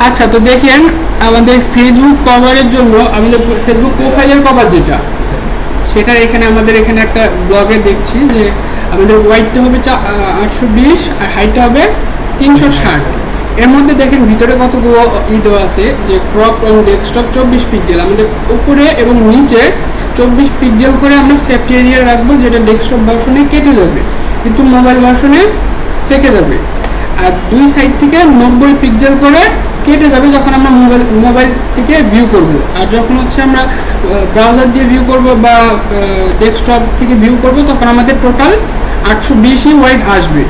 আচ্ছা, তো দেখেন আমাদের ফেসবুক কভারের জন্য আমাদের ফেসবুক প্রোফাইলের কভার যেটা, সেটা এখানে আমাদের এখানে একটা ব্লগে দেখছি যে আমাদের ওয়াইডটা হবে 820 আর হাইটটা হবে 360। এর মধ্যে দেখেন ভিতরে কতগুলো দেওয়া আছে যে ক্রপ এবং ডেস্কটপ 24 পিক্সেল, আমাদের উপরে এবং নিচে 24 পিক্সেল করে আমরা সেফটি এরিয়া রাখবো, যেটা ডেস্কটপ ভার্সনে কেটে যাবে কিন্তু মোবাইল ভার্সনে থেকে যাবে। আর দুই সাইড থেকে 90 পিক্সেল করে কেটে যাবে যখন আমরা মোবাইল থেকে ভিউ করব। আর যখন হচ্ছে আমরা ব্রাউজার দিয়ে ভিউ করব বা ডেস্কটপ থেকে ভিউ করব তখন আমাদের টোটাল 820 ওয়াইড আসবে।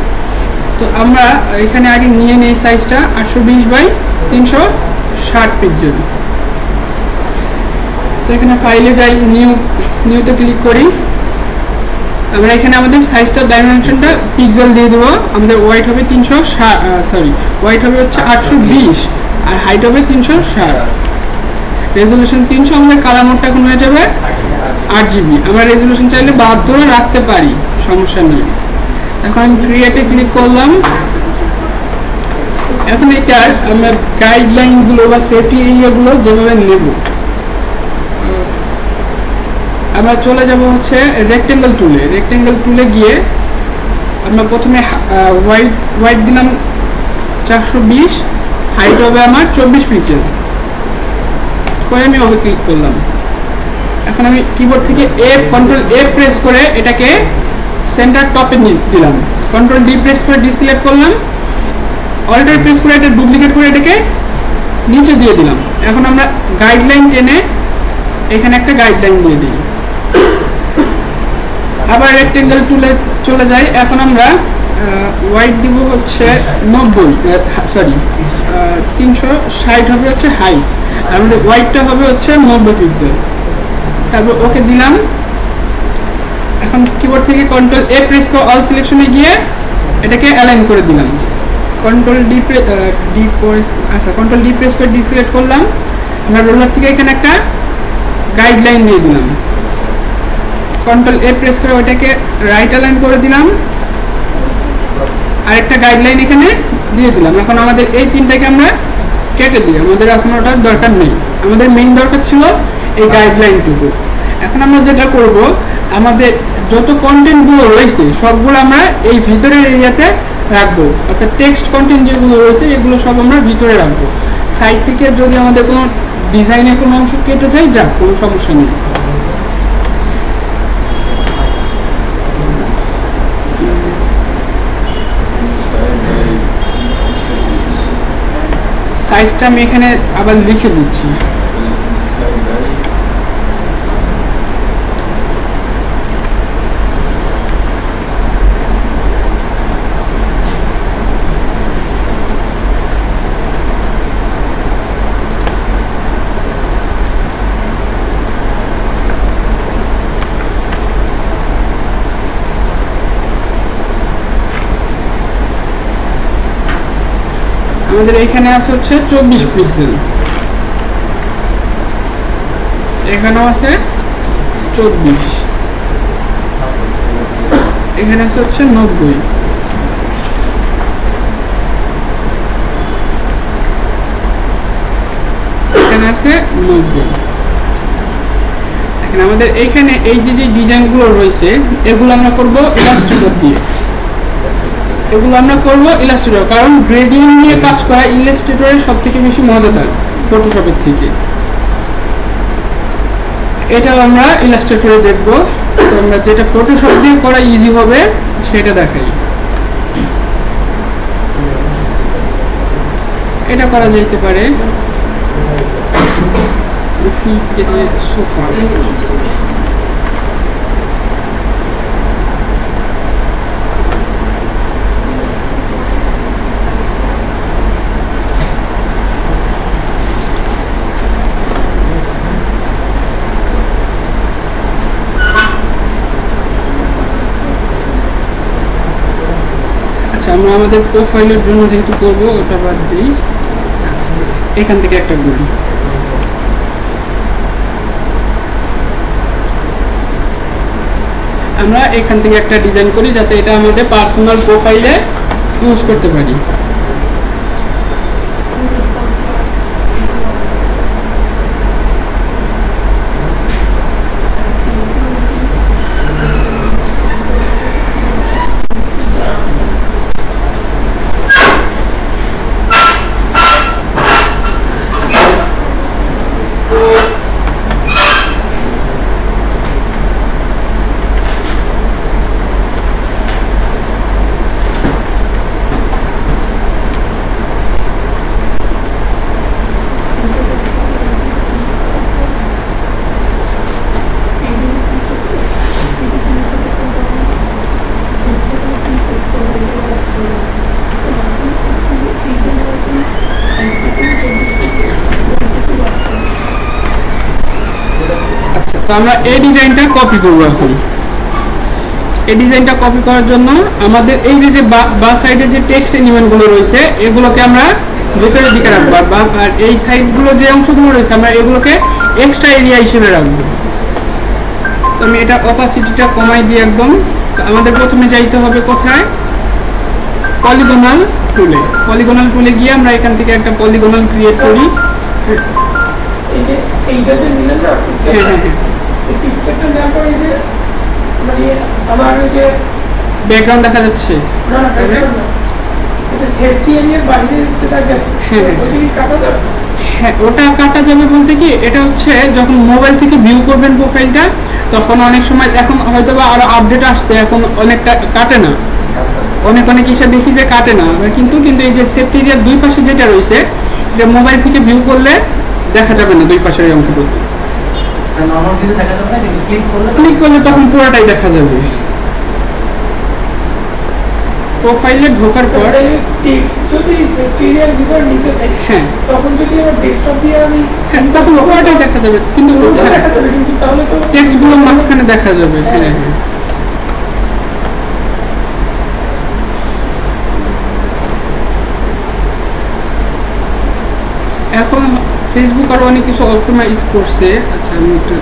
তো আমরা এখানে আগে নিয়ে নেই সাইজটা 820 বাই 360 পিক্সেল। তো এখানে ফাইলে যাই, নিউতে ক্লিক করি। আমরা এখানে আমাদের সাইজটা ডাইমেনশনটা পিক্সেল দিয়ে দেবো। আমাদের ওয়াইড হবে 360, ওয়াইড হবে হচ্ছে 820 আর হাইট হবে 360, রেজলিউশন 300। আমাদের কালার মোডটা এখন হয়ে যাবে 8GB। আমরা রেজলিউশন চাইলে 72 রাখতে পারি, সমস্যা নেই। এখন আমি ক্রিয়েটে ক্লিক করলাম। এখন এটার আমরা গাইডলাইনগুলো বা সেফটি এরিয়াগুলো যেভাবে নেব, আমরা চলে যাব হচ্ছে রেক্টেঙ্গেল টুলে গিয়ে আমরা প্রথমে হোয়াইট দিলাম 420, হাইট হবে আমার 24 পিক্সেল করে আমি ওকে ক্লিক করলাম। এখন আমি কিবোর্ড থেকে কন্ট্রোল এ প্রেস করে এটাকে সেন্টার টপে দিলাম, কন্ট্রোল ডি প্রেস করে ডিসিলেক্ট করলাম, অল্টার প্রেস করে এটা ডুপ্লিকেট করে এটাকে নিচে দিয়ে দিলাম। এখন আমরা গাইডলাইন টেনে এখানে একটা গাইডলাইন দিয়ে দিই। আবার রেক্টেঙ্গেল টুলে চলে যাই। এখন আমরা ওয়াইড দিব হচ্ছে 360 হবে হচ্ছে হাইট, আর আমাদের ওয়াইডটা হবে হচ্ছে 90 পিক্সেল। তারপর ওকে দিলাম। এখন কিবোর্ড থেকে কন্ট্রোল এ প্রেস করে অল সিলেকশনে গিয়ে এটাকে অ্যালাইন করে দিলাম। কন্ট্রোল ডি প্রেস করে ডিসিলেক্ট করলাম। আমরা রোলার থেকে এখানে একটা গাইডলাইন দিয়ে দিলাম। কন্ট্রোল এ প্রেস করে ওইটাকে রাইট অ্যালাইন করে দিলাম, আরেকটা গাইডলাইন এখানে দিয়ে দিলাম। এখন আমাদের এই তিনটাকে আমরা কেটে দিই, আমাদের এখন ওটার দরকার নেই। আমাদের মেইন দরকার ছিল এই গাইডলাইনটুকু। এখন আমরা যেটা করব, আমাদের যত কন্টেন্টগুলো রয়েছে সবগুলো আমরা এই ভিতরের এরিয়াতে রাখবো, অর্থাৎ টেক্সট কন্টেন্ট যেগুলো রয়েছে এগুলো সব আমরা ভিতরে রাখবো। সাইড থেকে যদি আমাদের কোনো ডিজাইনের কোনো অংশ কেটে যায়, যাক, কোনো সমস্যা নেই। সাইজটা আমি এখানে আবার লিখে দিচ্ছি। আমাদের এখানে আছে হচ্ছে 24 পিক্সেল, এখানেও আছে 24, এখানে আছে হচ্ছে 90, এখানে আছে 90। এখন আমাদের এইখানে এই যে ডিজাইনগুলো রয়েছে এগুলো আমরা করব ইলাস্ট্রেটর দিয়ে। কারণ গ্রেডিয়েন্ট নিয়ে কাজ করা ইলাস্ট্রেটরের সবথেকে বেশি মজাদার ফটোশপের থেকে। এটাও আমরা ইলাস্ট্রেটরে দেখব। তো আমরা যেটা ফটোশপ দিয়ে করা ইজি হবে সেটা দেখাই। এটা করা যেতে পারে সোফা। আমরা আমাদের প্রোফাইলের জন্য যেহেতু করবো ওটা বাদ দিই, এখান থেকে একটা করি। আমরা এখান থেকে একটা ডিজাইন করি যাতে এটা আমাদের পার্সোনাল প্রোফাইলে ইউজ করতে পারি। তো আমরা এই ডিজাইনটা কপি করব। এখন এই ডিজাইনটা কপি করার জন্য আমাদের এই যে বা সাইডে যে টেক্সট এলিমেন্টগুলো রয়েছে এগুলোকে আমরা ভেতরের দিকে রাখবো, আর এই সাইডগুলো যে অংশগুলো রয়েছে আমরা এগুলোকে এক্সট্রা এরিয়া হিসেবে রাখবো। তো আমি এটা অপাসিটিটা কমাই দিই একদম। তো আমাদের প্রথমে যাইতে হবে কোথায়, পলিগনাল টুলে। পলিগনাল টুলে গিয়ে আমরা এখান থেকে একটা পলিগনাল ক্রিয়েট করি। এই যে এইটা যে নিলাম না পিকচারটা, এই পিকচারটা নেওয়ার পরে এই যে মানে আমার ওই যে ব্যাকগ্রাউন্ড দেখা যাচ্ছে না না ব্যাকগ্রাউন্ড না, এই যে সেফটি এরিয়ার বাইরে যেটা গেছে ওইটা কি কাটা যাবে? হ্যাঁ, ওটা কাটা যাবে বলতে কি, এটা হচ্ছে যখন মোবাইল থেকে ভিউ করবেন প্রোফাইলটা তখন অনেক সময়, এখন হয়তো বা আরো আপডেট আসছে, এখন অনেকটা কাটে না, অনেক ইসে দেখি যে কাটে না, কিন্তু এই যে সেফটি এরিয়ার দুই পাশে যেটা রয়েছে এটা মোবাইল থেকে ভিউ করলে দেখা যাবে না দুই পাশের এই অংশটুকু। নরমাল ভিউ দেখা যাবে না, কিন্তু ক্লিক করলে তখন পুরোটাই দেখা যাবে। প্রোফাইলে ঢোকার পর টেক্সট যদি সেফটি এরিয়ার ভিতর নিতে চাই, হ্যাঁ তখন যদি আমার ডেস্কটপ দিয়ে আমি তখন পুরোটাই দেখা যাবে, কিন্তু দেখা যাবে, কিন্তু তাহলে তো টেক্সটগুলো মাঝখানে দেখা যাবে। হ্যাঁ এখন ফেসবুক আরো অনেক কিছু অপটিমাইজ করছে। আচ্ছা আমি একটু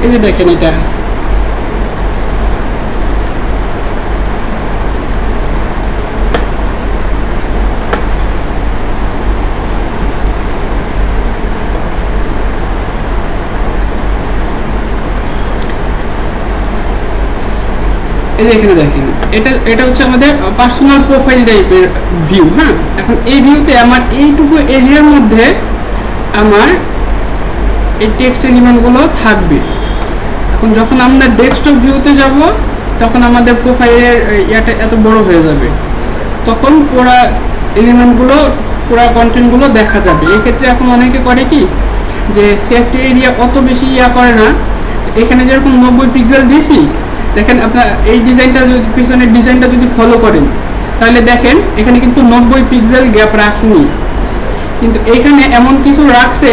এই যে দেখেন এটা এখানে দেখেন, এটা হচ্ছে আমাদের পার্সোনাল প্রোফাইল টাইপের ভিউ। হ্যাঁ, এখন এই ভিউতে আমার এইটুকু এরিয়ার মধ্যে আমার এই টেক্সট এলিমেন্টগুলো থাকবে। এখন যখন আমরা ডেস্কটপ ভিউতে যাব তখন আমাদের প্রোফাইলের এটা এত বড় হয়ে যাবে, তখন পুরো এলিমেন্টগুলো পুরো কন্টেন্টগুলো দেখা যাবে। এক্ষেত্রে এখন অনেকে করে কি যে সেফটি এরিয়া অত বেশি করে না, এখানে যেরকম 90 পিক্সেল দিয়েছি, দেখেন আপনার এই ডিজাইনটা যদি পিছনের ডিজাইনটা যদি ফলো করেন তাহলে দেখেন এখানে কিন্তু 90 পিক্সেল গ্যাপ রাখিনি, কিন্তু এখানে এমন কিছু রাখছে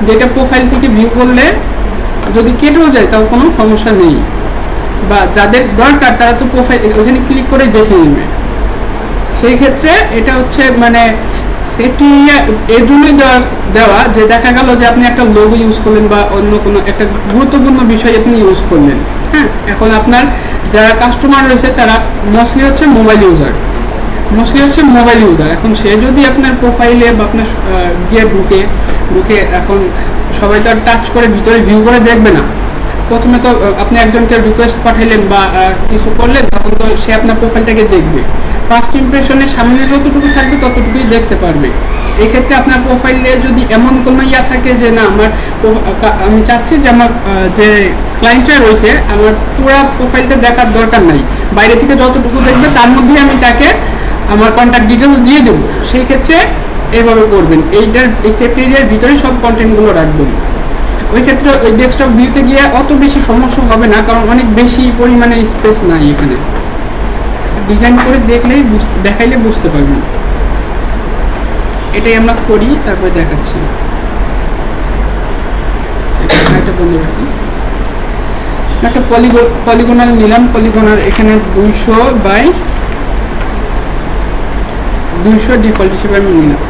যেটা প্রোফাইল থেকে ভিউ করলে যদি কেটেও যায় তাও কোনো সমস্যা নেই, বা যাদের দরকার তারা তো প্রোফাইল ওখানে ক্লিক করে দেখে নেবে। সেই ক্ষেত্রে এটা হচ্ছে মানে সেফটি এর জন্যই দেওয়া যে দেখা গেল যে আপনি একটা লোগো ইউজ করলেন বা অন্য কোনো একটা গুরুত্বপূর্ণ বিষয় আপনি ইউজ করলেন। হ্যাঁ, এখন আপনার যারা কাস্টমার রয়েছে তারা মোস্টলি হচ্ছে মোবাইল ইউজার, এখন সে যদি আপনার প্রোফাইলে বা আপনার গিয়ে ঢুকে এখন সবাই তো আর টাচ করে ভিতরে ভিউ করে দেখবে না। প্রথমে তো আপনি একজনকে রিকোয়েস্ট পাঠাইলেন বা কিছু করলেন, তখন তো সে আপনার প্রোফাইলটাকে দেখবে। ফার্স্ট ইমপ্রেশনের সামনে যতটুকু থাকবে ততটুকুই দেখতে পারবে। এই ক্ষেত্রে আপনার প্রোফাইলে যদি এমন কোনো থাকে যে না আমি চাচ্ছি যে আমার যে ক্লায়েন্টরা রয়েছে আমার পুরো প্রোফাইলটা দেখার দরকার নাই, বাইরে থেকে যতটুকু দেখবে তার মধ্যে আমি তাকে আমার কন্ট্যাক্ট ডিটেলস দিয়ে দেবো, সেই ক্ষেত্রে এইভাবে করবেন। এই সেফটি এরিয়ার ভিতরে সব কন্টেন্টগুলো রাখবেন। ওই ক্ষেত্রে ওই ডেস্কটপ ভিউতে গিয়ে অত বেশি সমস্যা হবে না, কারণ অনেক বেশি পরিমাণে স্পেস নাই এখানে। ডিজাইন করে দেখাইলে বুঝতে পারবেন। এটাই আমরা করি, তারপরে দেখাচ্ছি। এটা বন্ধ রাখি। একটা পলিগোনাল নিলাম, পলিগোনাল এখানে 200 ডিফল্ট হিসেবে আমি নিলাম।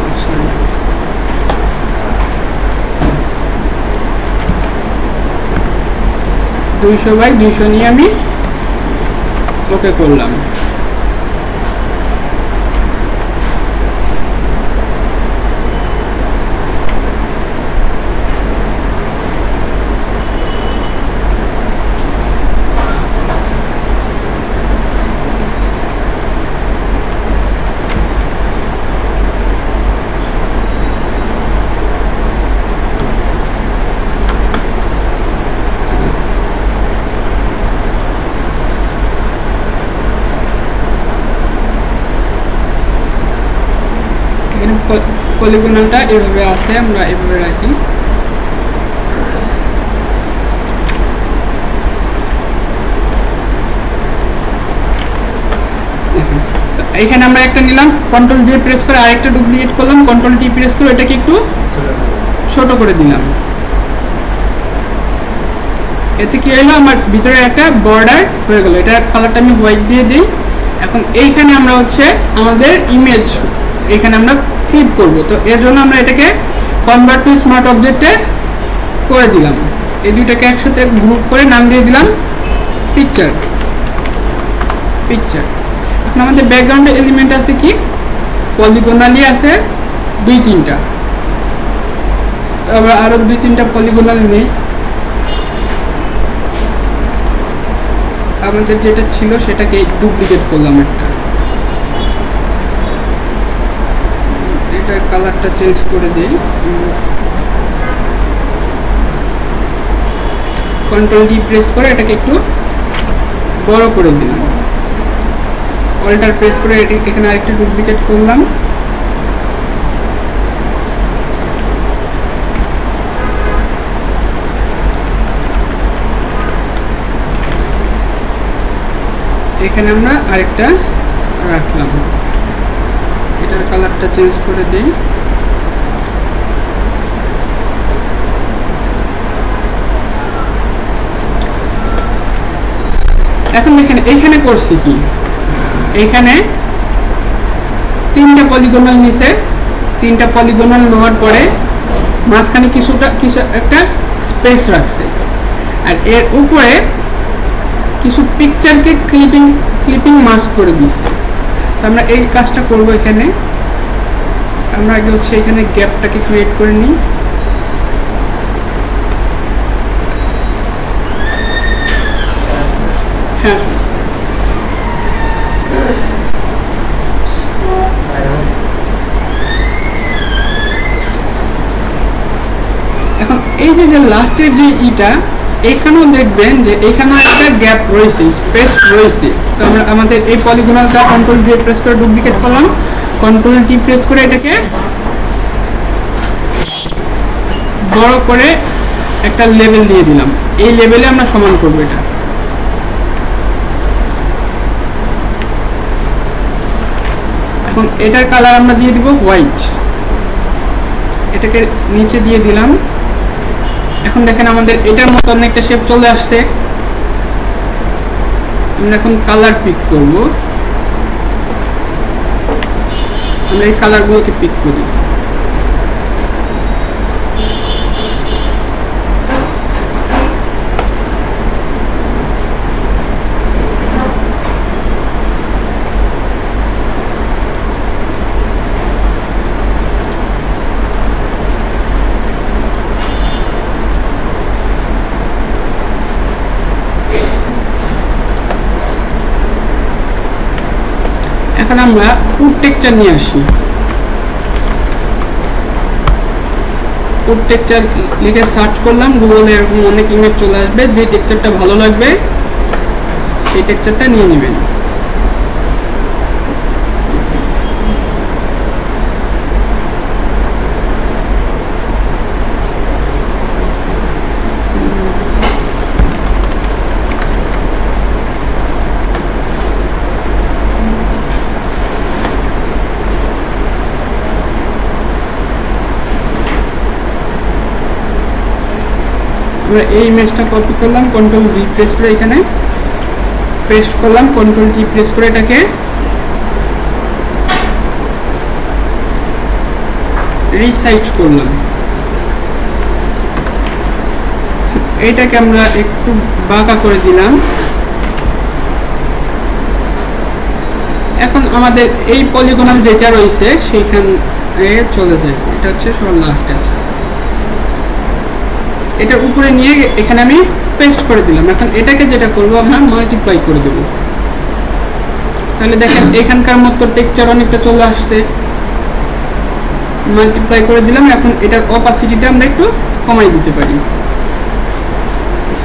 200 নিয়ে আমি ওকে করলাম। পলিগনটা এভাবে আছে, আমরা এভাবে রাখি। তো এখানে আমরা একটা নিলাম, কন্ট্রোল জে প্রেস করে আরেকটা ডুপ্লিকেট করলাম, কন্ট্রোল টি প্রেস করে এটাকে একটু ছোট করে দিলাম। এতে কি হলো, আমার ভিতরে একটা বর্ডার হয়ে গেল। এটার কালারটা আমি হোয়াইট দিয়ে দিই। এখন এইখানে আমরা হচ্ছে আমাদের ইমেজ এখানে আমরা ফ্লিপ করব। তো এর জন্য আমরা এটাকে কনভার্ট টু স্মার্ট অবজেক্টে করে দিলাম। এই দুইটাকে একসাথে গ্রুপ করে নাম দিয়ে দিলাম পিকচার। এখন আমাদের ব্যাকগ্রাউন্ডে এলিমেন্ট আছে কি, পলিগোনালি আছে 2-3টা। তবে আরো 2-3টা পলিগোনাল নেই। আমাদের যেটা ছিল সেটাকে ডুপ্লিকেট করলাম একটা। এটার কালারটা চেঞ্জ করে দেই, কন্ট্রোল ডি প্রেস করে এটাকে একটু বড় করে দিলাম। অল্টার প্রেস করে এখানে আরেকটা ডুপ্লিকেট করলাম। এখানে আমরা আরেকটা রাখলাম। এটার কালারটা চেঞ্জ করে দেই। এখন দেখেন এইখানে করছি কি, এইখানে 3টা পলিগোনাল নিচে, 3টা পলিগোনাল নেওয়ার পরে মাঝখানে কিছু একটা স্পেস রাখছে, আর এর উপরে কিছু পিকচারকে ক্লিপিং মাস্ক করে দিয়েছে। তো আমরা এই কাজটা করব। এখানে আমরা আগে হচ্ছে এখানে গ্যাপটাকে ক্রিয়েট করে নিই। হ্যাঁ, এখন এই যে লাস্টের যে ইটা, এখানেও দেখবেন যে এখানে একটা গ্যাপ রয়েছে, স্পেস রয়েছে। তো আমরা আমাদের এই পলিগোনালটা কন্ট্রোল জে প্রেস করে ডুপ্লিকেট করলাম, কন্ট্রোল টি প্রেস করে এটাকে বড় করে একটা লেভেল দিয়ে দিলাম। এই লেভেলে আমরা সমান করব এটা। এখন এটার কালার আমরা দিয়ে দিব হোয়াইট। এটাকে নিচে দিয়ে দিলাম। এখন দেখেন আমাদের এটার মতো অনেকটা শেপ চলে আসছে। আমরা এখন কালার পিক করব। আমরা এই কালারগুলোকে পিক করি। এখন আমরা উড টেক্সচার নিয়ে আসি। উড টেক্সচার লিখে সার্চ করলাম, গুগলে এরকম অনেক ইমেজ চলে আসবে। যে টেক্সচারটা ভালো লাগবে সেই টেক্সচারটা নিয়ে নেবেন। আমরা এই ইমেজটা কপি করলাম, কন্ট্রোল ভি প্রেস করে এখানে পেস্ট করলাম, কন্ট্রোল টি প্রেস করে এটাকে রিসাইজ করলাম। এইটাকে আমরা একটু বাঁকা করে দিলাম। এখন আমাদের এই পলিগোনাল যেটা রয়েছে সেইখানে চলে যায়। এটা হচ্ছে সবার লাস্ট আছে। এটার উপরে নিয়ে এখানে আমি পেস্ট করে দিলাম। এখন এটাকে যেটা করব আমরা মাল্টিপ্লাই করে দেব। তাহলে দেখেন এখানকার মতো টেক্সচার অনেকটা চলে আসছে। মাল্টিপ্লাই করে দিলাম। এখন এটার অপাসিটিটা আমরা একটু কমাই দিতে পারি।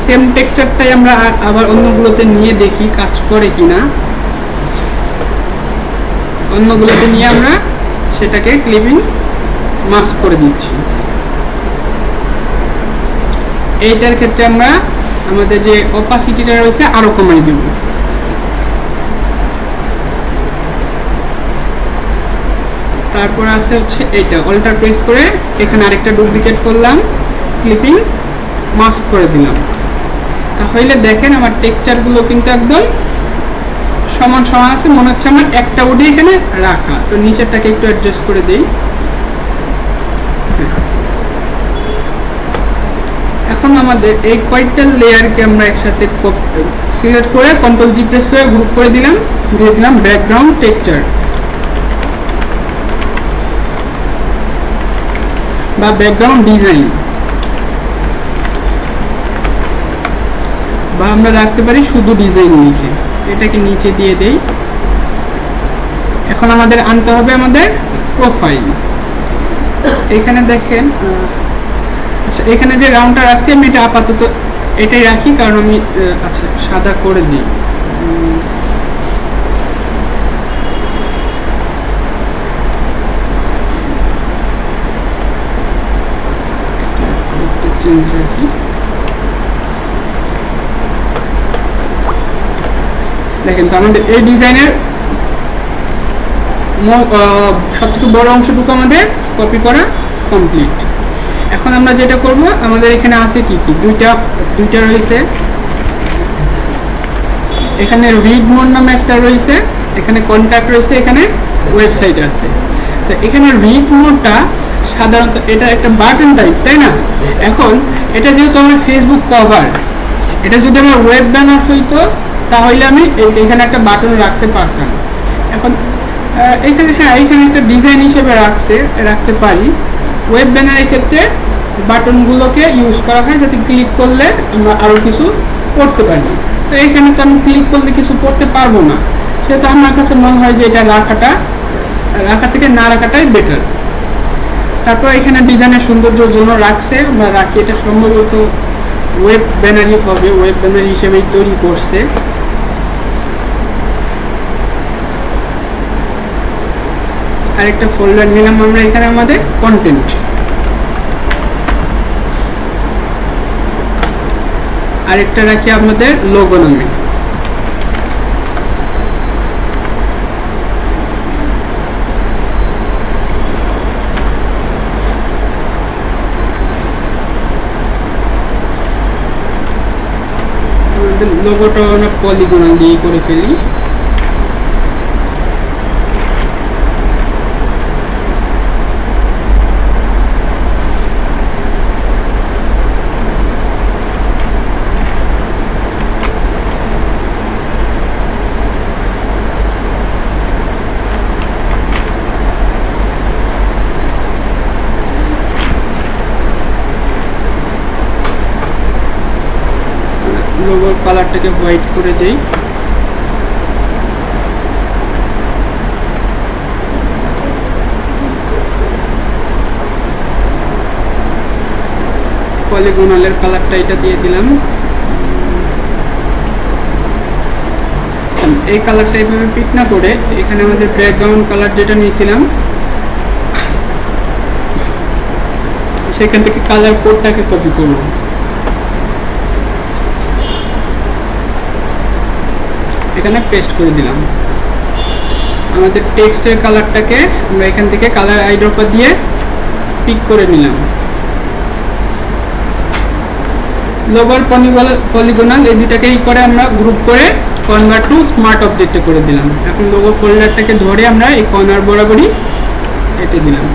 সেম টেক্সচারটাই আমরা আবার অন্যগুলোতে নিয়ে দেখি কাজ করে কিনা। অন্যগুলোতে নিয়ে আমরা সেটাকে ক্লিপিং মাস্ক করে দিচ্ছি। এইটার ক্ষেত্রে আমরা আমাদের যে অপাসিটিটা রয়েছে আরো কমিয়ে দেব। তারপর আছে হচ্ছে এইটা অল্টার প্রেস করে এখানে আরেকটা ডুপ্লিকেট করলাম, ক্লিপিং মাস্ক করে দিলাম। তাহলে দেখেন আমার টেক্সচারগুলো কিন্তু একদম সমান সমান আছে, মনে হচ্ছে আমার একটা উডি এখানে রাখা। তো নিচেরটাকে একটু অ্যাডজাস্ট করে দেই। এখন আমাদের এই কয়েকটা লেয়ারকে আমরা একসাথে সিলেক্ট করে কন্ট্রোল জি প্রেস করে গ্রুপ করে দিলাম, দিয়ে দিলাম ব্যাকগ্রাউন্ড টেক্সচার বা ব্যাকগ্রাউন্ড ডিজাইন, বা আমরা রাখতে পারি শুধু ডিজাইন লিখে। এটাকে নিচে দিয়ে দেই। এখন আমাদের আনতে হবে আমাদের প্রোফাইল। এখানে দেখেন, আচ্ছা এখানে যে রাউন্ডটা রাখছি আমি এটা আপাতত এটাই রাখি, কারণ আমি আচ্ছা সাদা করে দিই। চেঞ্জ রাখি। দেখেন তো আমাদের এই ডিজাইনের সবথেকে বড় অংশটুকু আমাদের কপি করা কমপ্লিট। এখন আমরা যেটা করব, আমাদের এখানে আছে কি কি, দুইটা রয়েছে। এখানে রিড মোড নামে একটা রয়েছে, এখানে কন্ট্যাক্ট রয়েছে, এখানে ওয়েবসাইট আছে। তো এখানে রিড মোডটা সাধারণত এটা একটা বাটন টাইপ, তাই না? এখন এটা যেহেতু আমার ফেসবুক কভার, এটা যদি আমার ওয়েব ব্যানার হইতো তাহলে আমি এখানে একটা বাটন রাখতে পারতাম। এখন এখানে হ্যাঁ এখানে একটা ডিজাইন হিসেবে রাখতে পারি। ওয়েব ব্যানারের ক্ষেত্রে বাটনগুলোকে ইউজ করা হয় যাতে ক্লিক করলে আমরা আরও কিছু করতে পারি। তো এখানে তো আমি ক্লিক করলে কিছু করতে পারবো না, সেহেতু আমার কাছে মনে হয় যে এটা রাখা থেকে না রাখাটাই বেটার। তারপর এখানে ডিজাইনের সৌন্দর্যের জন্য রাখছে, আমরা রাখি। এটা সম্ভবত ওয়েব ব্যানারই হবে, ওয়েব ব্যানার হিসেবেই তৈরি করছে। আরেকটা ফোল্ডার নিলাম আমরা এখানে আমাদের কন্টেন্ট। আরেকটা রাখি আমাদের লোগো নামে। লোগোটা আমরা পলিগন দিয়ে করে ফেলি। লোগোর কালারটাকে হোয়াইট করে দেই। পলিগোনালের কালারটা এটা দিয়ে দিলাম। এই কালারটা এইভাবে পিক না করে এখানে আমাদের ব্যাকগ্রাউন্ড কালার যেটা নিয়েছিলাম সেখান থেকে কালার কোডটাকে কপি করব। এখানে পেস্ট করে দিলাম। আমাদের টেক্সটের কালারটাকে আমরা এখান থেকে কালার আইড্রপার দিয়ে পিক করে নিলাম। লোগোর পলিগোনাল এই দুটাকেই করে আমরা গ্রুপ করে কনভার্ট টু স্মার্ট অবজেক্টে করে দিলাম। এখন লোগো ফোল্ডারটাকে ধরে আমরা এই কর্নার বরাবরই কেটে দিলাম।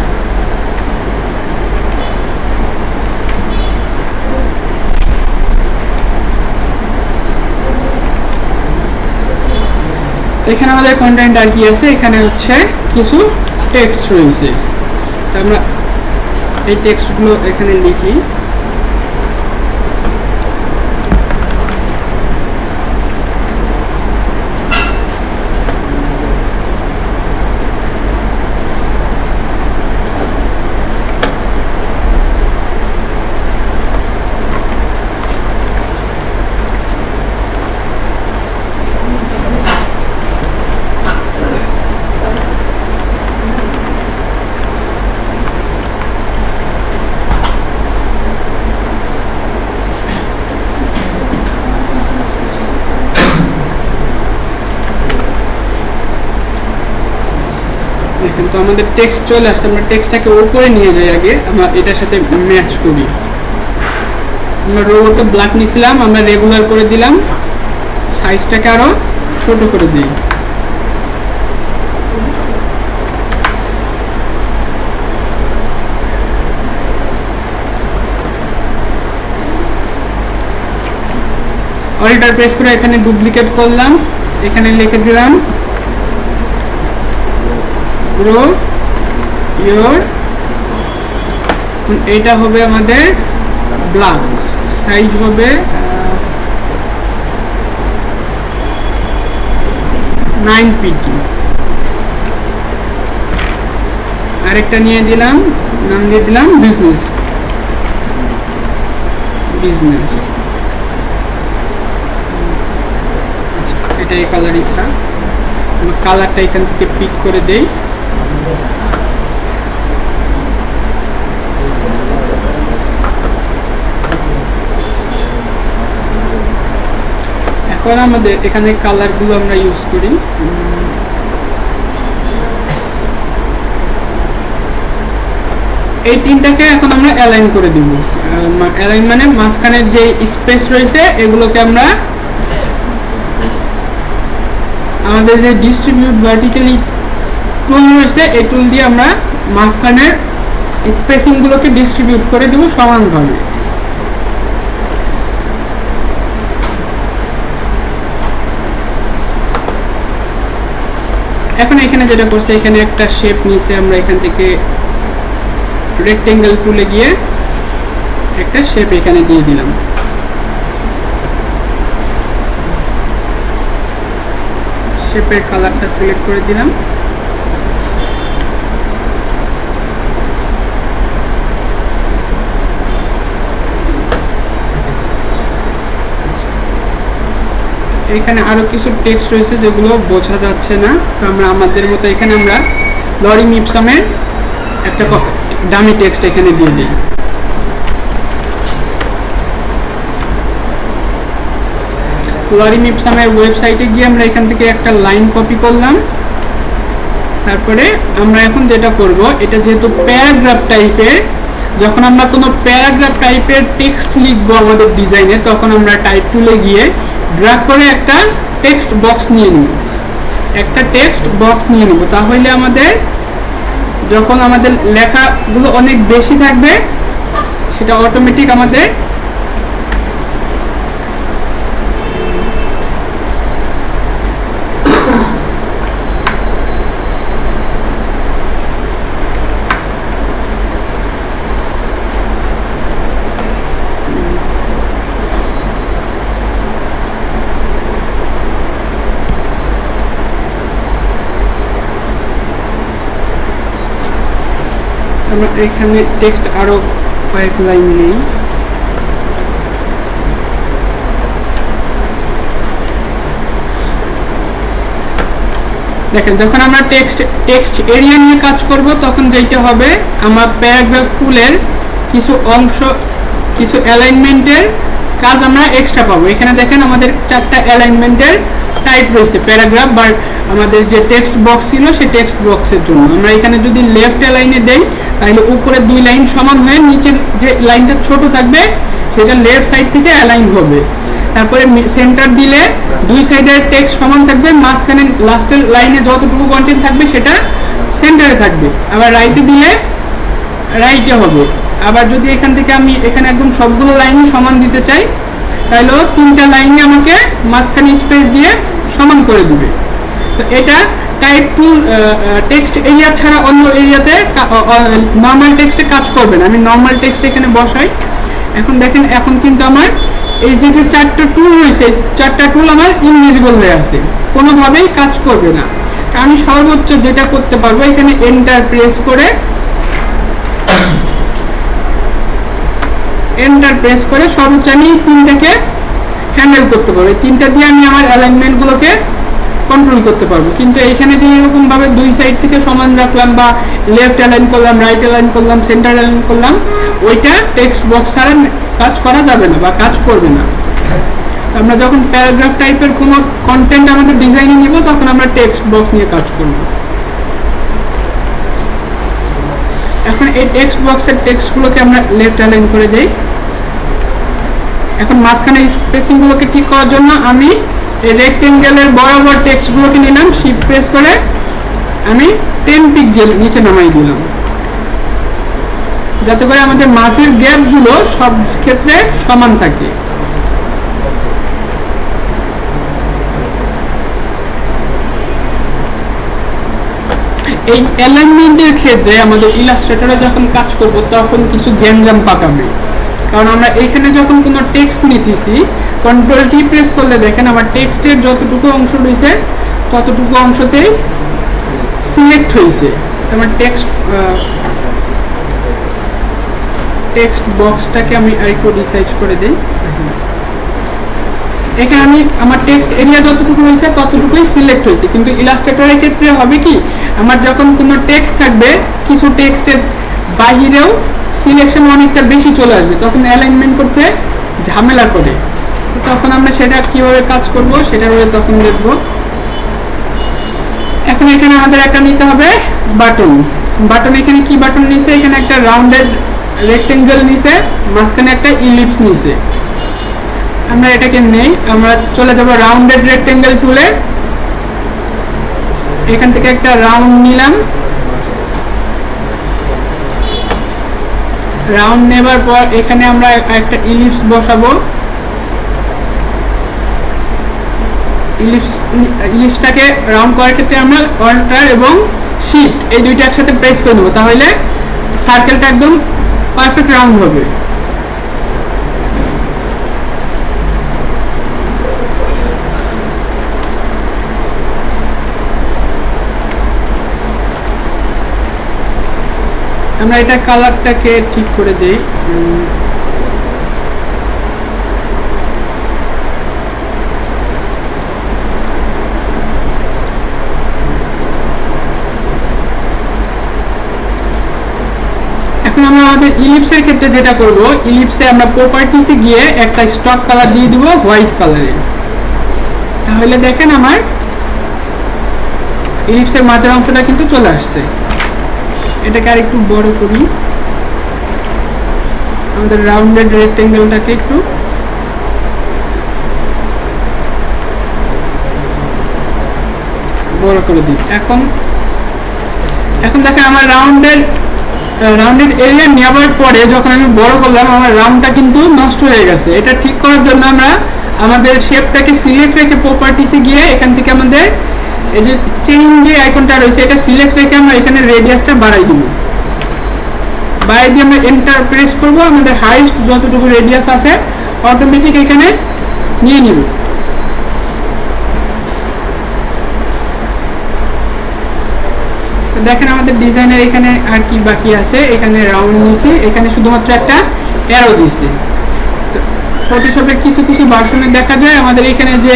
এখানে আমাদের কন্টেন্ট আর কি আছে, এখানে হচ্ছে কিছু টেক্সট রয়েছে। তো আমরা এই টেক্সটগুলো এখানে লিখি। দেখেন তো আমাদের টেক্সট চলে আসছে, আমরা টেক্সটটাকে উপরে নিয়ে যাই, আগে আমরা এটার সাথে ম্যাচ করি। আমরা রোবোতে ব্ল্যাক নিয়েছিলাম, আমরা রেগুলার করে দিলাম, সাইজটাকে আরো ছোট করে দিই। অল্টার প্রেস করে এখানে ডুপ্লিকেট করলাম, এখানে লিখে দিলাম গ্রো ইয়োর, এটা হবে আমাদের ব্ল্যাক, সাইজ হবে 9 pt। আরেকটা নিয়ে দিলাম, নাম দিয়ে দিলাম বিজনেস। এটা এই কালারই থাক, কালারটা এখান থেকে পিক করে দেই। এখন আমাদের এখানে কালারগুলো আমরা ইউজ করি। এই তিনটাকে এখন আমরা অ্যালাইন করে দিব। অ্যালাইন মানে মাঝখানের যে স্পেস রয়েছে এগুলোকে আমরা আমাদের যে ডিস্ট্রিবিউট ভার্টিক্যালি টুল রয়েছে এই টুল দিয়ে আমরা মাঝখানের স্পেসিংগুলোকে ডিস্ট্রিবিউট করে দেব সমানভাবে। এখন এখানে যেটা করছে, এখানে একটা শেপ নিয়েছে, আমরা এখান থেকে রেক্টেঙ্গেল টুলে গিয়ে একটা শেপ এখানে দিয়ে দিলাম। শেপের কালারটা সিলেক্ট করে দিলাম। এখানে আরো কিছু টেক্সট রয়েছে যেগুলো বোঝা যাচ্ছে না, তো আমরা আমাদের মতো এখানে আমরা লরিম ইপসামের একটা ডামি টেক্সট এখানে দিয়ে দিই। লরিম ইপসামের ওয়েবসাইটে গিয়ে আমরা এখান থেকে একটা লাইন কপি করলাম। তারপরে আমরা এখন যেটা করব, এটা যেহেতু প্যারাগ্রাফ টাইপের, যখন আমরা কোনো প্যারাগ্রাফ টাইপের টেক্সট লিখবো আমাদের ডিজাইনে, তখন আমরা টাইপ টুলে গিয়ে ড্র্যাগ করে একটা টেক্সট বক্স নিয়ে নিব। তাহলে আমাদের যখন আমাদের লেখাগুলো অনেক বেশি থাকবে, সেটা অটোমেটিক আমাদের আমরা এখানে টেক্সট আরো কয়েক লাইন নেই। দেখেন যখন আমরা টেক্সট এরিয়া নিয়ে কাজ করব, তখন যেটা হবে আমার প্যারাগ্রাফ টুলের কিছু অংশ, কিছু অ্যালাইনমেন্টের কাজ আমরা এক্সট্রা পাবো। এখানে দেখেন আমাদের 4টা অ্যালাইনমেন্টের টাইপ রয়েছে প্যারাগ্রাফ বা আমাদের যে টেক্সট বক্স ছিল সেই টেক্সট বক্সের জন্য। আমরা এখানে যদি লেফট অ্যালাইনে দেই, তাহলে উপরে 2 লাইন সমান হয়ে নিচের যে লাইনটা ছোট থাকবে সেটা লেফট সাইড থেকে অ্যালাইন হবে। তারপরে সেন্টার দিলে 2 সাইডের টেক্সট সমান থাকবে, মাঝখানে লাস্টের লাইনে যতটুকু কন্টেন্ট থাকবে সেটা সেন্টারে থাকবে। আবার রাইটে দিলে রাইটে হবে। আবার যদি এখান থেকে আমি এখানে একদম সবগুলো লাইনই সমান দিতে চাই, তাহলেও 3টা লাইনে আমাকে মাঝখানে স্পেস দিয়ে সমান করে দিবে। তো এটা টাইপ টুল টেক্সট এরিয়া ছাড়া অন্য এরিয়াতে নর্মাল টেক্সটে কাজ করবে না। আমি নর্মাল টেক্সট এখানে বসাই। এখন দেখেন, এখন কিন্তু আমার এই যে 4টা টুল রয়েছে, 4টা টুল আমার ইনভিজিবল হয়ে আছে, কোনোভাবেই কাজ করবে না। আমি সর্বোচ্চ যেটা করতে পারবো, এখানে এন্টার প্রেস করে সর্বোচ্চ আমি 3টাকে হ্যান্ডেল করতে পারবো। 3টা দিয়ে আমি আমার অ্যালাইনমেন্টগুলোকে কন্ট্রোল করতে পারবো। কিন্তু এইখানে যে এরকম ভাবে 2 সাইড থেকে সমান রাখলাম বা লেফট অ্যালাইন করলাম, রাইট অ্যালাইন করলাম, সেন্টার অ্যালাইন করলাম, ওইটা টেক্সট বক্স ছাড়া কাজ করা যাবে না বা কাজ করবে না। আমরা যখন প্যারাগ্রাফ টাইপের কোনো কন্টেন্ট আমাদের ডিজাইনে নিব, তখন আমরা টেক্সট বক্স নিয়ে কাজ করব। এই টেক্সট বক্সের টেক্সটগুলোকে আমরা লেফট অ্যালাইন করে দেই। এখন মাঝখানে স্পেসিংগুলোকে ঠিক করার জন্য আমি এই রেক্টেঙ্গেলের বরাবর টেক্সটগুলোকে নিলাম, শিফট প্রেস করে আমি 10 পিক্সেল নিচে নামাই দিলাম, যাতে করে আমাদের মাঝের গ্যাপগুলো সব ক্ষেত্রে সমান থাকে। এই অ্যালাইনমেন্টের ক্ষেত্রে আমাদের ইলাস্ট্রেটরে যখন কাজ করব তখন কিছু গ্যাঞ্জাম পাকাবে, কারণ আমরা এখানে যখন কোনো টেক্সট নিতেছি কন্ট্রোল টি প্রেস করলে দেখেন আমার টেক্সটের যতটুকু অংশ রয়েছে ততটুকু অংশতেই সিলেক্ট হয়েছে। আমার টেক্সট বক্সটাকে আমি আরেকটু রিসাইজ করে দিই। এখানে আমি আমার টেক্সট এরিয়া যতটুকু রয়েছে ততটুকুই সিলেক্ট হয়েছে, কিন্তু ইলাস্ট্রেটরের ক্ষেত্রে হবে কি আমার যখন কোনো টেক্সট থাকবে কিছু টেক্সটের বাহিরেও সিলেকশন অনেকটা বেশি চলে আসবে, তখন অ্যালাইনমেন্ট করতে ঝামেলা করে। তো তখন আমরা সেটা কিভাবে কাজ করব সেটা তখন দেখব। এখন এখানে আমাদের একটা নিতে হবে বাটন। এখানে কি বাটন নিছে, এখানে একটা রাউন্ডেড রেক্টেঙ্গেল নিছে, মাঝখানে একটা ইলিপস নিছে। আমরা এটাকে নেই, আমরা চলে যাব রাউন্ডেড রেক্টেঙ্গেল টুলে, এখান থেকে একটা রাউন্ড নিলাম। রাউন্ড নেবার পর এখানে আমরা একটা ইলিপস বসাবো। ইলিপসটাকে রাউন্ড করার ক্ষেত্রে আমরা কন্ট্রোল এবং শিফট এই দুইটা একসাথে প্রেস করে দেবো, তাহলে সার্কেলটা একদম পারফেক্ট রাউন্ড হবে। আমরা এটা কালারটাকে ঠিক করে দেই। এখন আমরা আমাদের ইলিপসের ক্ষেত্রে যেটা করব, ইলিপসে আমরা প্রপার্টিসে গিয়ে একটা স্টক কালার দিয়ে দিব হোয়াইট কালারের, তাহলে দেখেন আমার ইলিপসের মাঝের অংশটা কিন্তু চলে আসছে। এটাকে আর একটু বড় করি, আমাদের রাউন্ডেড রেক্টেঙ্গেলটাকে একটু বড় করে দিই। এখন দেখেন আমার রাউন্ডেড এরিয়া নেওয়ার পরে যখন আমি বড় করলাম আমার রাউন্ডটা কিন্তু নষ্ট হয়ে গেছে। এটা ঠিক করার জন্য আমরা আমাদের শেপটাকে সিলেক্ট রেখে প্রপার্টিসে গিয়ে এখান থেকে আমাদের এই যে চেইন যে আইকনটা রয়েছে এটা সিলেক্ট রেখে আমরা এখানে রেডিয়াসটা বাড়াই দিব। বাড়াই দিয়ে আমরা এন্টার প্রেস করব, আমাদের হাইস্ট যতটুকু রেডিয়াস আছে অটোমেটিক এখানে নিয়ে নিব। তো দেখেন আমাদের ডিজাইনের এখানে আর কি বাকি আছে, এখানে রাউন্ড নিয়েছি, এখানে শুধুমাত্র একটা অ্যারো দিয়েছি। তো ফটোশপের কিছু ভার্সনে দেখা যায় আমাদের এখানে যে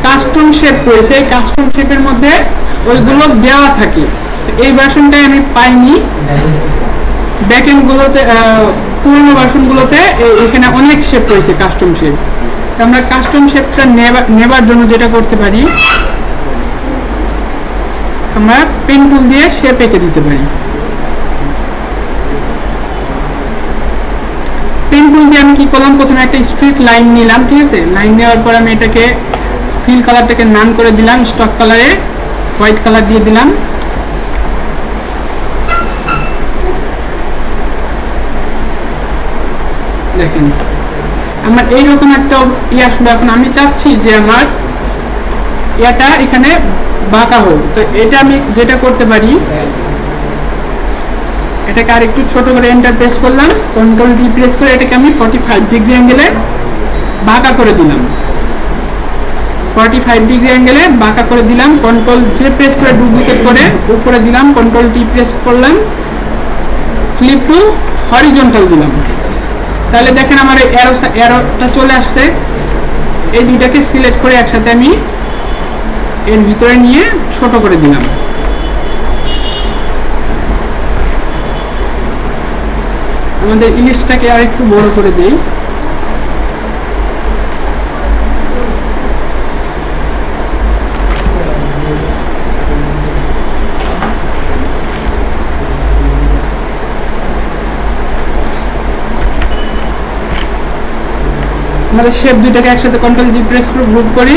কাস্টম শেপ রয়েছে, কাস্টম শেপের মধ্যে ওইগুলো দেওয়া থাকে। তো এই ভার্সনটাই আমি পাইনি, ব্যাকএন্ড গুলোতে পুরনো ভার্সনগুলোতে এখানে অনেক শেপ রয়েছে কাস্টম শেপ। তো আমরা কাস্টম শেপটা নেবার জন্য যেটা করতে পারি, আমরা পেন টুল দিয়ে শেপ এঁকে দিতে পারি। পেন টুল দিয়ে আমি কি করলাম, প্রথমে একটা স্ট্রেট লাইন নিলাম, ঠিক আছে। লাইন নেওয়ার পর আমি এটাকে ফিল কালারটাকে নান করে দিলাম, স্টক কালারে হোয়াইট কালার দিয়ে দিলাম। দেখেন আমার এইরকম একটা আসলে এখন আমি চাচ্ছি যে আমার এটা এখানে বাঁকা হোক। তো এটা আমি যেটা করতে পারি, এটাকে আর একটু ছোট করে এন্টার প্রেস করলাম, কন্ট্রোল ডি প্রেস করে এটাকে আমি 45 ডিগ্রি অ্যাঙ্গেলে বাঁকা করে দিলাম। 45 ডিগ্রি অ্যাঙ্গেলে বাঁকা করে দিলাম, কন্ট্রোল জে প্রেস করে ডুপ্লিকেট করে উপরে দিলাম, কন্ট্রোল টি প্রেস করলাম, ফ্লিপ টু হরিজন্টাল দিলাম। তাহলে দেখেন আমার এই অ্যারোটা চলে আসছে। এই দুইটাকে সিলেক্ট করে একসাথে আমি এর ভিতরে নিয়ে ছোট করে দিলাম। আমাদের ইলিশটাকে আর একটু বড় করে দিই। আমাদের শেপ দুইটাকে একসাথে কন্ট্রোল জি প্রেস করে গ্রুপ করি,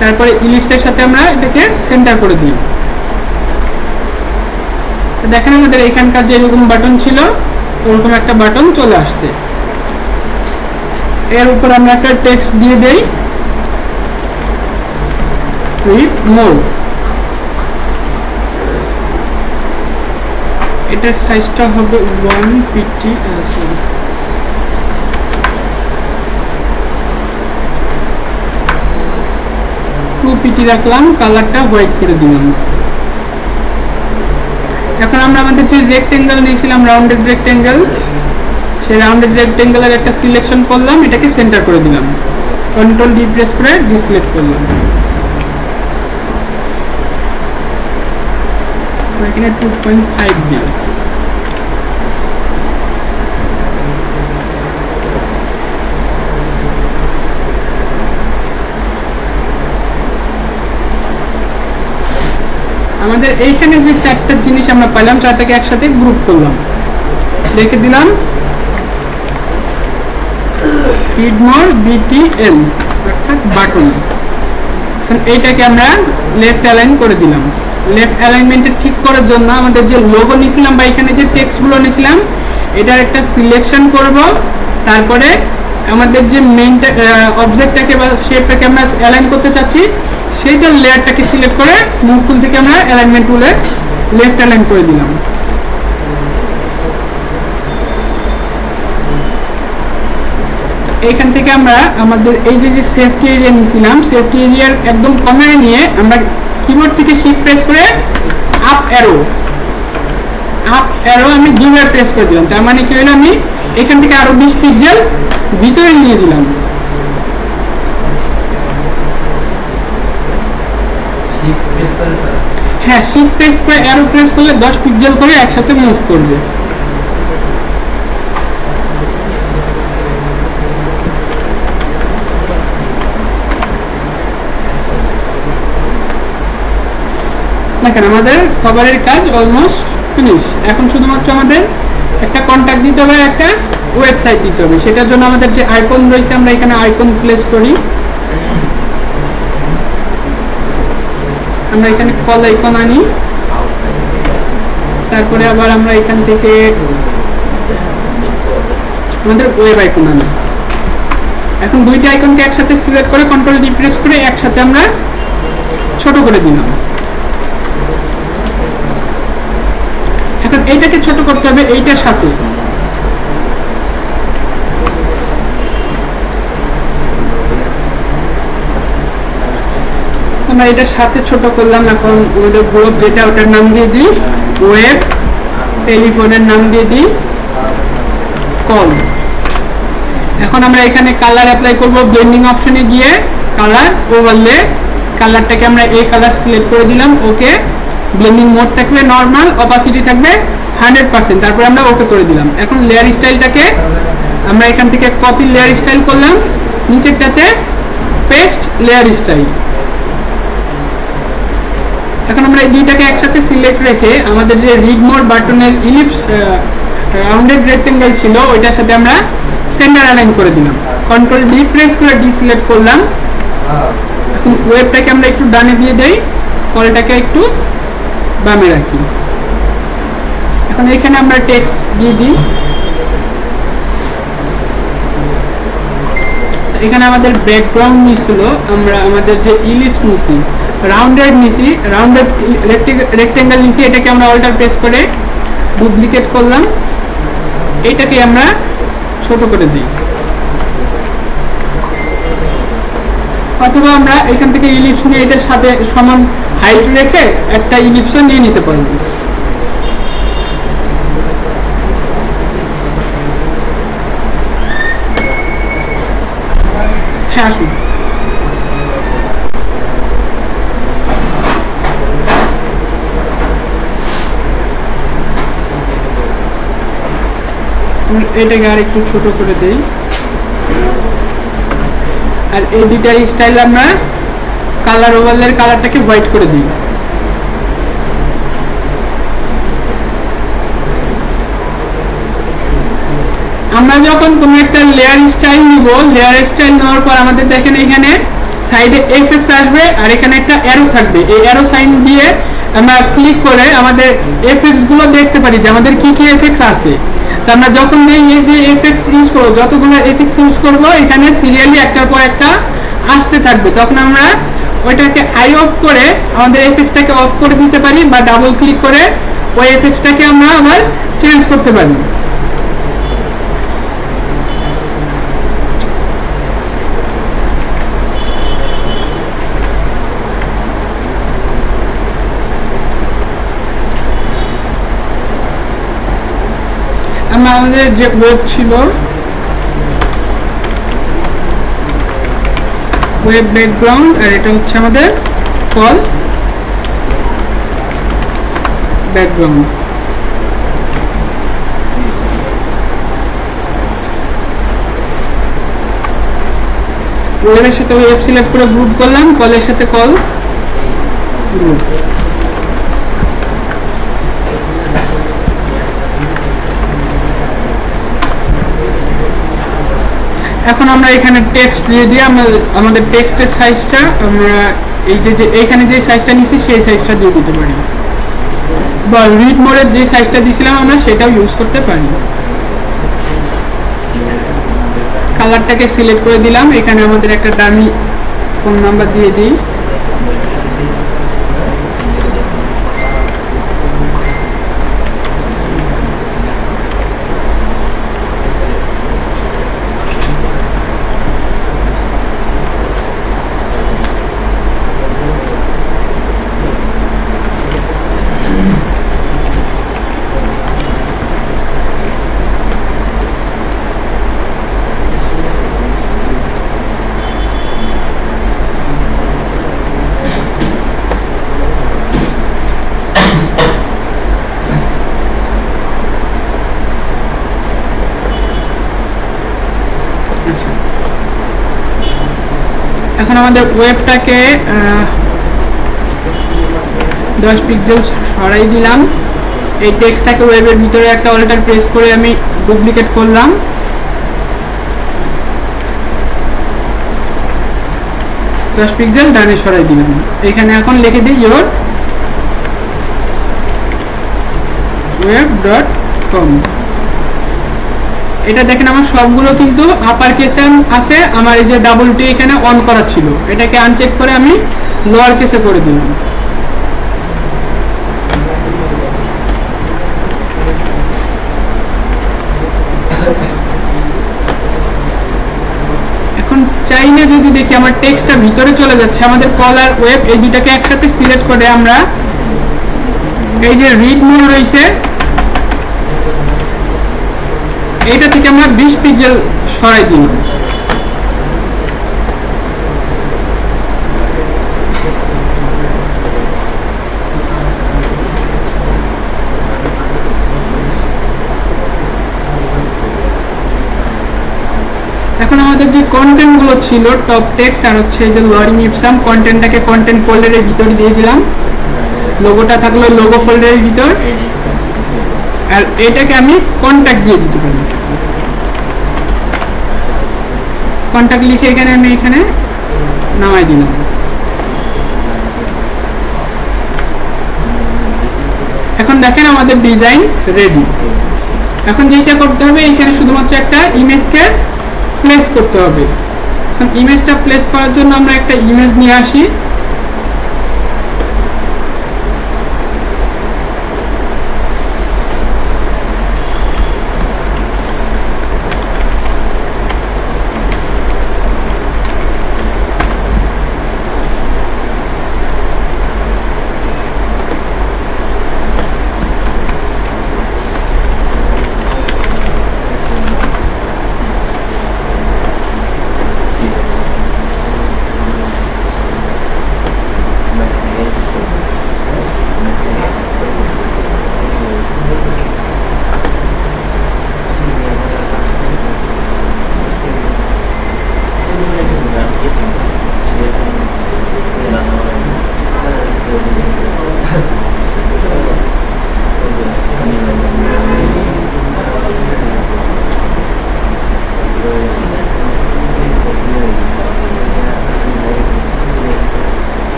তারপরে ইলিপসের সাথে আমরা এটাকে সেন্টার করে দিই। দেখেন আমাদের এখানকার যেরকম বাটন ছিল ওরকম একটা বাটন চলে আসছে। এর উপর আমরা একটা টেক্সট দিয়ে দেই, রিড মোর। এটার সাইজটা হবে 150, 2pt রাখলাম, কালারটা হোয়াইট করে দিলাম। এখন আমরা আমাদের যে রেক্টেঙ্গেল নিয়েছিলাম, রাউন্ডেড রেক্টেঙ্গেল, সেই রাউন্ডেড রেক্টেঙ্গেলের একটা সিলেকশন করলাম, এটাকে সেন্টার করে দিলাম, কন্ট্রোল ডি প্রেস করে ডিসিলেক্ট করলাম। এখানে 2.5 দিই। আমাদের এইখানে যে চারটা জিনিস আমরা পাইলাম, চারটাকে একসাথে গ্রুপ করলাম, লিখে দিলাম রিড মোর BTN অর্থাৎ বাটন। এখন এইটাকে আমরা লেফট অ্যালাইন করে দিলাম। লেফট অ্যালাইনমেন্টে ঠিক করার জন্য আমাদের যে লোগো নিয়েছিলাম বা এখানে যে টেক্সটগুলো নিয়েছিলাম এটার একটা সিলেকশন করব, তারপরে আমাদের যে মেইন অবজেক্টটাকে বা শেপটাকে আমরা অ্যালাইন করতে চাচ্ছি সেইটার লেয়ারটাকে সিলেক্ট করে মুভ টুল থেকে আমরা অ্যালাইনমেন্ট টুলে লেফট অ্যালাইন করে দিলাম। এইখান থেকে আমরা আমাদের এই যে সেফটি এরিয়া নিয়েছিলাম, সেফটি এরিয়ার একদম কর্নারে নিয়ে আমরা কিবোর্ড থেকে শিফট প্রেস করে আপ অ্যারো আমি দুইবার প্রেস করে দিলাম। তার মানে কি হলো, আমি এখান থেকে আরো 20 পিক্সেল ভিতরে নিয়ে দিলাম। হ্যাঁ, শিফট প্রেস করে অ্যারো প্রেস করলে 10 পিক্সেল করে একসাথে মুভ করবে। দেখেন আমাদের কভারের কাজ অলমোস্ট ফিনিশ। এখন শুধুমাত্র আমাদের একটা কন্টাক্ট দিতে হবে, একটা ওয়েবসাইট দিতে হবে। সেটার জন্য আমাদের যে আইকন রয়েছে আমরা এখানে আইকন প্লেস করি। আমরা এখানে কল আইকন আনি, তারপরে আবার আমরা এখান থেকে আমাদের ওয়েব আইকন আনি। এখন দুইটা আইকনকে একসাথে সিলেক্ট করে কন্ট্রোল ডি প্রেস করে একসাথে আমরা ছোট করে দিলাম। এখন এইটাকে ছোট করতে হবে এইটার সাথে। আমরা এটার সাথে ছোট করলাম। এখন আমাদের গ্রুপ যেটা ওটার নাম দিয়ে দিই ওয়েব, টেলিফোনের নাম দিয়ে দিই কল। এখন আমরা এখানে কালার অ্যাপ্লাই করব। ব্লেন্ডিং অপশনে গিয়ে কালার ওভারলে, কালারটাকে আমরা এই কালার সিলেক্ট করে দিলাম। ওকে, ব্লেন্ডিং মোড থাকবে নরমাল, অপাসিটি থাকবে 100%, তারপরে আমরা ওকে করে দিলাম। এখন লেয়ার স্টাইলটাকে আমরা এখান থেকে কপি লেয়ার স্টাইল করলাম, নিচেরটাতে পেস্ট লেয়ার স্টাইল। এখন আমরা এই দুইটাকে একসাথে সিলেক্ট রেখে আমাদের যে রিড মোর বাটনের ইলিপস রাউন্ডেড রেক্টেঙ্গেল ছিল ওইটার সাথে আমরা সেন্টার অ্যালাইন করে দিলাম। কন্ট্রোল ডি প্রেস করে ডিসিলেক্ট করলাম। এখন ওয়েবটাকে আমরা একটু ডানে দিয়ে দেই, কলটাকে একটু বামে রাখি। এখন এখানে আমরা টেক্সট দিয়ে দিই। এখানে আমাদের ব্যাকগ্রাউন্ড নিছিল, আমরা আমাদের যে ইলিপস নিছি, রাউন্ডেড নিছি, রাউন্ডেড রেক্টেঙ্গেল নিছি, এটাকে আমরা অল্টার প্রেস করে ডুপ্লিকেট করলাম। এটাকে আমরা ছোট করে দিই, অথবা আমরা এখান থেকে ইলিপস নিয়ে এটার সাথে সমান হাইট রেখে একটা ইলিপসও নিয়ে নিতে পারবো। হ্যাঁ, আসুন। এটাকে আর একটু ছোট করে দেই। আর এই দুইটার স্টাইল আমরা কালার ওভারলের কালারটাকে হোয়াইট করে দিই। আমরা যখন কোনো একটা লেয়ার স্টাইল নিব, লেয়ার স্টাইল নেওয়ার পর আমাদের দেখেন এখানে সাইডে এফএক্স আসবে আর এখানে একটা অ্যারো থাকবে। এই অ্যারো সাইন দিয়ে আমরা ক্লিক করে আমাদের এফএক্স গুলো দেখতে পারি যে আমাদের কি কি এফএক্স আছে। তো আমরা যখন এই যে এফএক্স ইউজ করব, যতগুলো এফএক্স ইউজ করব এখানে সিরিয়ালি একটার পর একটা আসতে থাকবে, তখন আমরা ওইটাকে আই অফ করে আমাদের এফএক্সটাকে অফ করে দিতে পারি বা ডাবল ক্লিক করে ওই এফএক্সটাকে আমরা আবার চেঞ্জ করতে পারি। আমাদের যে ওয়েব ছিল, ওয়েব ব্যাকগ্রাউন্ড, আর এটা হচ্ছে আমাদের কল ব্যাকগ্রাউন্ড। ওয়েবের সাথে ওয়েব সিলেক্ট করে গ্রুপ করলাম, কলের সাথে কল গ্রুপ। এখন আমরা এখানে টেক্সট দিয়ে দিয়ে আমরা আমাদের টেক্সটের সাইজটা আমরা এই যে এইখানে যে সাইজটা নিছি সেই সাইজটা দিয়ে দিতে পারি, বা রিড মোডের যে সাইজটা দিয়েছিলাম আমরা সেটাও ইউজ করতে পারি। কালারটাকে সিলেক্ট করে দিলাম, এখানে আমাদের একটা ডামি ফোন নাম্বার দিয়ে দিই। এখন আমাদের ওয়েবটাকে 10 পিক্সেল সরাই দিলাম। এই টেক্সটটাকে ওয়েবের ভিতরে একটা অল্টার প্রেস করে আমি ডুপ্লিকেট করলাম। দশ পিক্সেল ডানে সরাই দিলাম। এখানে এখন লিখে দিই your web.com। এটা দেখেন আমার সবগুলো কিন্তু আপার কেসে আছে, আমার এই যে ডাবল টি এখানে অন করা ছিল, এটাকে আনচেক করে আমি লোয়ার কেসে করে দিলাম। এখন চাইলে যদি দেখি আমার টেক্সটটা ভিতরে চলে যাচ্ছে, আমাদের কল আর ওয়েব এই দুটাকে একসাথে সিলেক্ট করে আমরা এই যে রিড মোড রয়েছে এটা থেকে আমরা 20 পিক্সেল সরাই দিলাম। এখন আমাদের যে কন্টেন্ট গুলো ছিল টপ টেক্সট আর হচ্ছে যে লরিং ইপসাম, কন্টেন্টটাকে কন্টেন্ট ফোল্ডারের ভিতরে দিয়ে দিলাম, লোগোটা থাকলো লোগো ফোল্ডারের ভিতর, আর এটাকে আমি কন্ট্যাক্ট দিয়ে দিতে পারি। কন্ট্যাক্ট লিখে এখানে আমি এখানে নামাই দিলাম। এখন দেখেন আমাদের ডিজাইন রেডি। এখন যেটা করতে হবে এখানে শুধুমাত্র একটা ইমেজকে প্লেস করতে হবে। এখন ইমেজটা প্লেস করার জন্য আমরা একটা ইমেজ নিয়ে আসি।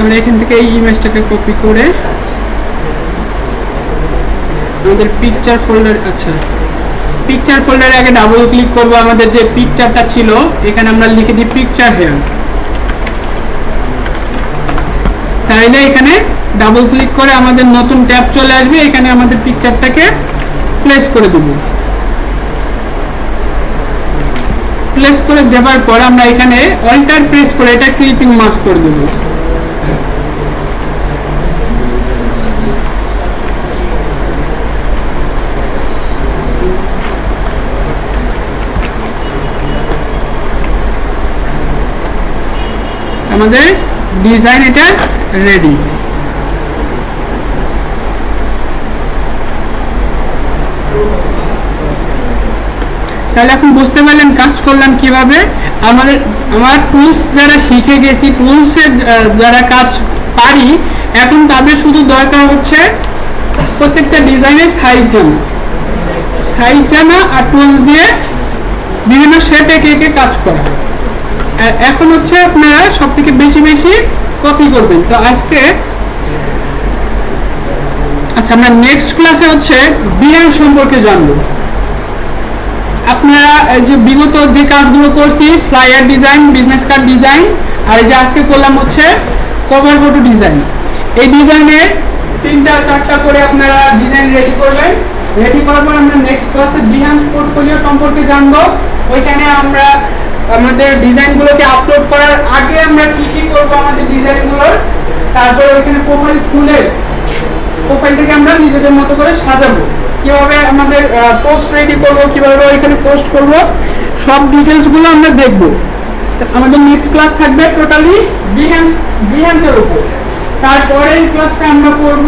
আমরা এখান থেকে এই ইমেজটাকে কপি করে আমাদের পিকচার ফোল্ডার, আচ্ছা পিকচার ফোল্ডারে আগে ডাবল ক্লিক করব। আমাদের যে পিকচারটা ছিল এখানে আমরা লিখে দিই পিকচার হেয়ার, তাইলে এখানে ডাবল ক্লিক করে আমাদের নতুন ট্যাব চলে আসবে। এখানে আমাদের পিকচারটাকে প্লেস করে দেব। প্লেস করে দেওয়ার পর আমরা এখানে অল্টার প্রেস করে এটা ক্লিপিং মাস্ক করে দেব। আমাদের ডিজাইন এটা রেডি। তাহলে এখন বুঝতে পারলেন কাজ করলাম কিভাবে। আমার টুলস যারা শিখে গেছি, টুলসের যারা কাজ পারি, এখন তাদের শুধু দরকার হচ্ছে প্রত্যেকটা ডিজাইনের সাইজ জানা আর টুলস দিয়ে বিভিন্ন শেপ এঁকে কাজ করা। আর এখন হচ্ছে আপনারা সব থেকে বেশি কপি করবেন। তো আজকে আচ্ছা আমরা নেক্সট ক্লাসে হচ্ছে বিহান সম্পর্কে জানবো। আপনারা যে বিগত যে কাজগুলো করছি, flyer design, business card design, আর এই যে আজকে করলাম হচ্ছে কভার ফটো ডিজাইন। এই ডিজাইনের 3-4টা করে আপনারা ডিজাইন রেডি করবেন। রেডি করার পর আমরা নেক্সট ক্লাসে বিহান পোর্টফোলিও সম্পর্কে জানবো। ওইখানে আমরা আমাদের ডিজাইনগুলোকে আপলোড করার আগে আমরা কি করবো আমাদের ডিজাইনগুলোর, তারপরে ওইখানে প্রোফাইল খুলে প্রোফাইলটাকে আমরা নিজেদের মতো করে সাজাবো, কিভাবে আমাদের পোস্ট রেডি করব, কিভাবে ওইখানে পোস্ট করব, সব ডিটেলসগুলো আমরা দেখব। আমাদের নেক্সট ক্লাস থাকবে টোটালি বিহান্সের উপর। তারপরে ক্লাসটা আমরা করব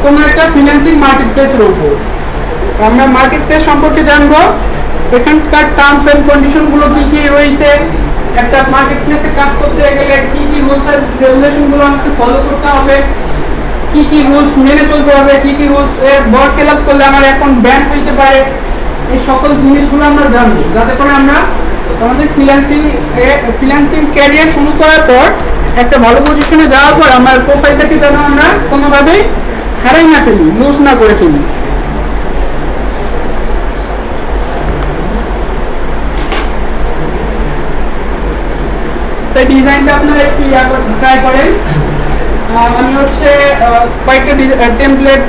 কোনো একটা ফ্রিল্যান্সিং মার্কেট প্লেসের উপর। আমরা মার্কেট প্লেস সম্পর্কে জানবো, এখানকার টার্মস এন্ড কন্ডিশনগুলো কি কি রয়েছে, একটা মার্কেট প্লেসে কাজ করতে গেলে কি কি রুলস এন্ড রেগুলেশনগুলো আমাকে ফলো করতে হবে, কি কি রুলস মেনে চলতে হবে, কি কি রুলস এর বড় ফিল আপ করলে আমার অ্যাকাউন্ট ব্যান হইতে পারে, এই সকল জিনিসগুলো আমরা জানবো, যাতে করে আমরা আমাদের ফ্রিল্যান্সিং ক্যারিয়ার শুরু করার পর একটা ভালো পজিশনে যাওয়ার পর আমার প্রোফাইলটাকে যেন আমরা কোনোভাবেই হারাই না ফেলি, লুজ না করে ফেলি। তাই ডিজাইনটা আপনারা একটু ট্রাই করেন। আমি হচ্ছে কয়েকটা টেমপ্লেট,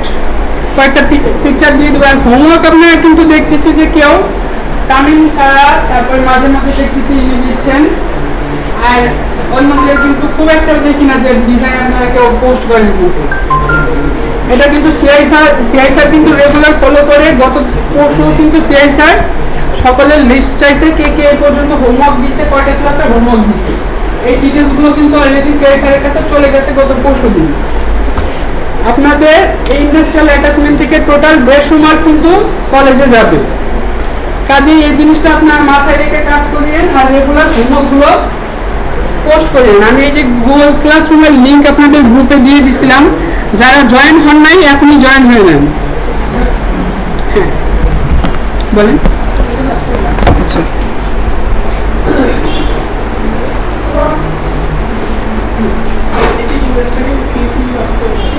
কয়েকটা পিকচার দিয়ে দেবো। আর হোমওয়ার্ক আপনারা কিন্তু দেখতেছি যে কেউ তামিল ছাড়া, তারপরে মাঝে মাঝে দেখতেছি ইনি দিচ্ছেন, আর অন্যদের কিন্তু খুব একটা দেখি না যে ডিজাইন আপনারা কেউ পোস্ট করেন। এটা কিন্তু সিআই স্যার কিন্তু রেগুলার ফলো করে। গত পরশু কিন্তু সিআই স্যার সকলের লিস্ট চাইছে, কে কে পর্যন্ত হোমওয়ার্ক দিচ্ছে, কয়টা ক্লাসে হোমওয়ার্ক দিচ্ছে। এই ডিটেলসগুলো কিন্তু অলরেডি সিআই স্যারের কাছে চলে গেছে গত পরশু দিন। আপনাদের এই ইন্ডাস্ট্রিয়াল অ্যাটাচমেন্ট থেকে টোটাল 150 মার্ক কিন্তু কলেজে যাবে। কাজেই এই জিনিসটা আপনার মাথায় রেখে কাজ করিয়েন আর রেগুলার হোমওয়ার্কগুলো পোস্ট করিয়েন। আমি এই যে গুগল ক্লাসরুমের লিঙ্ক আপনাদের গ্রুপে দিয়ে দিছিলাম, যারা জয়েন হন নাই এখনই জয়েন হয়ে নেন। হ্যাঁ বলেন। আচ্ছা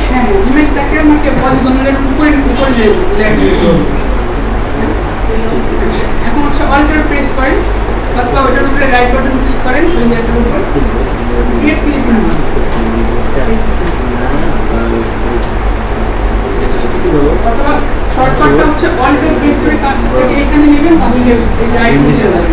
হ্যাঁ, ইমেজটাকে আমাকে পলিগনের উপরে এখন হচ্ছে অল্টার প্রেস করেন, অথবা ওটার উপরে রাইট বাটন ক্লিক করেন, উইন্ডোজের উপর ক্রিয়েট ক্লিপিং মাস্ক, অথবা শর্টকাটটা হচ্ছে অল্টার প্রেস করে কাজ করে এখানে নেবেন, তাহলে এই যে আইকন দিয়ে যাবে।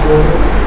Recording.